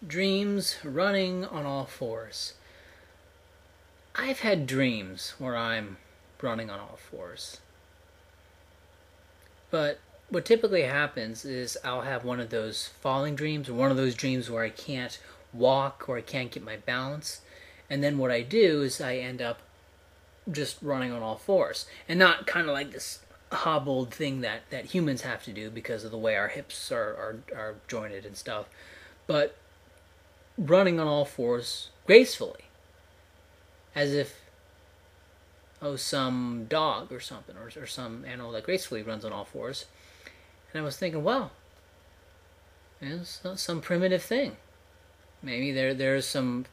Dreams running on all fours. I've had dreams where I'm running on all fours. But what typically happens is I'll have one of those falling dreams, or one of those dreams where I can't walk or I can't get my balance. And then what I do is I end up just running on all fours. And not kind of like this hobbled thing that humans have to do because of the way our hips are jointed and stuff. But running on all fours gracefully, as if some dog or something, or some animal that gracefully runs on all fours. And I was thinking, well, it's some primitive thing. Maybe there's some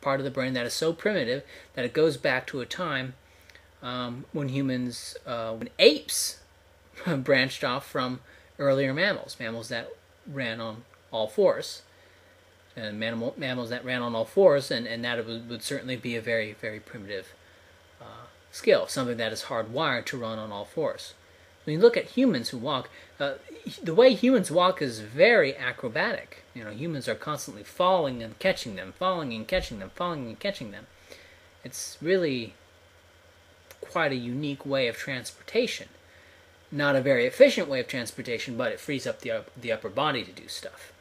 part of the brain that is so primitive that it goes back to a time when apes branched off from earlier mammals that ran on all fours. And mammals that ran on all fours, and that would certainly be a very, very primitive skill, something that is hardwired to run on all fours. When you look at humans who walk, the way humans walk is very acrobatic. Humans are constantly falling and catching them, falling and catching them, falling and catching them. It's really quite a unique way of transportation. Not a very efficient way of transportation, but it frees up the upper body to do stuff.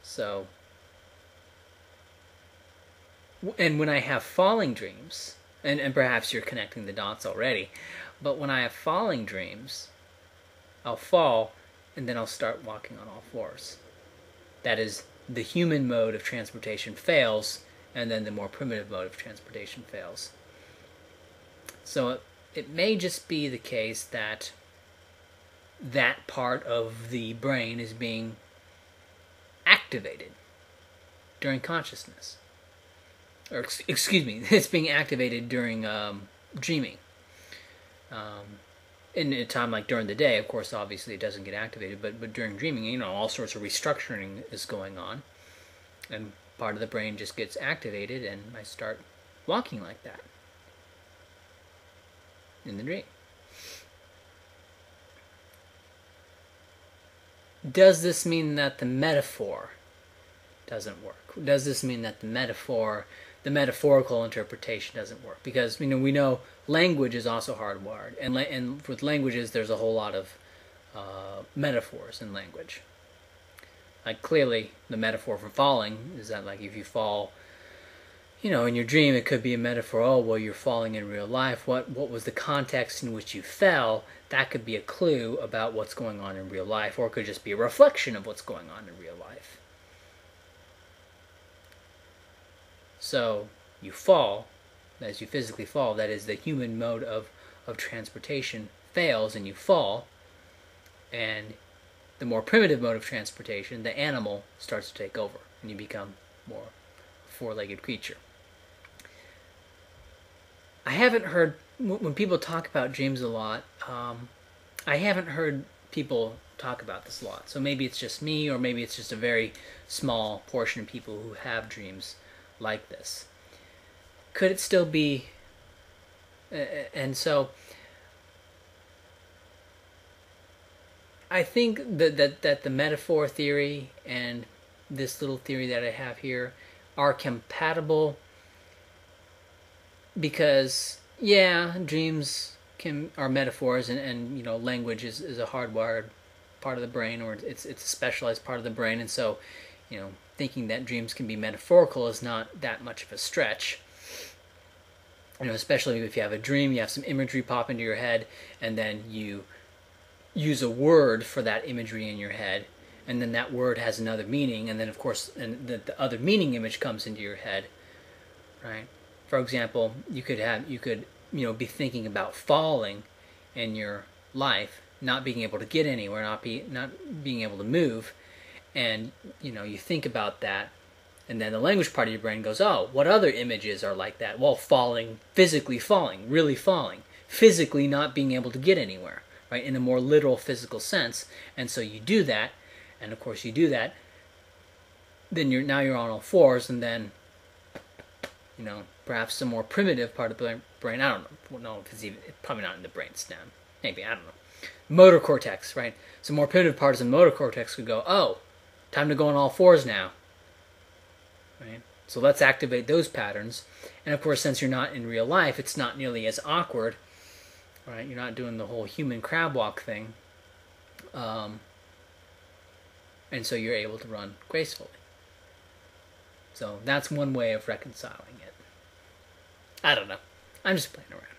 So, and when I have falling dreams, and perhaps you're connecting the dots already, but when I have falling dreams, I'll fall and then I'll start walking on all fours. That is, the human mode of transportation fails, and then the more primitive mode of transportation fails. So it may just be the case that that part of the brain is being activated during consciousness, or excuse me, it's being activated during dreaming. In a time like during the day, of course, obviously it doesn't get activated, but during dreaming, all sorts of restructuring is going on, and part of the brain just gets activated, and I start walking like that in the dream. Does this mean that the metaphor doesn't work? Does this mean that the metaphorical interpretation doesn't work? Because we know language is also hardwired, and with languages there's a whole lot of metaphors in language. Like clearly, the metaphor for falling is that, like, if you fall, in your dream, it could be a metaphor. Oh, well, you're falling in real life. What was the context in which you fell? That could be a clue about what's going on in real life, or it could just be a reflection of what's going on in real life. So you fall, as you physically fall, that is, the human mode of transportation fails and you fall, and the more primitive mode of transportation, the animal, starts to take over, and you become more a four-legged creature. I haven't heard, when people talk about dreams a lot, I haven't heard people talk about this a lot. So maybe it's just me, or maybe it's just a very small portion of people who have dreams like this. Could it still be? And so I think that the metaphor theory and this little theory that I have here are compatible, because dreams are metaphors, and language is a hardwired part of the brain, or it's a specialized part of the brain, and so thinking that dreams can be metaphorical is not that much of a stretch. Especially if you have a dream, you have some imagery pop into your head, and then you use a word for that imagery in your head, and then that word has another meaning, and then of course the other meaning image comes into your head, right? For example, you could be thinking about falling in your life, not being able to get anywhere, not being able to move, and you think about that, and then the language part of your brain goes, oh, what other images are like that? Well, falling, physically falling, really falling, physically not being able to get anywhere, right? In a more literal physical sense. And so you do that, and of course you do that, then you're on all fours, and then perhaps some more primitive part of the brain, I don't know if it's probably not in the brainstem, maybe, I don't know, motor cortex, right? Some more primitive parts of the motor cortex could go, oh, Time to go on all fours now. Right? So let's activate those patterns. And of course, since you're not in real life, it's not nearly as awkward. Right? You're not doing the whole human crab walk thing. And so you're able to run gracefully. So that's one way of reconciling it. I don't know. I'm just playing around.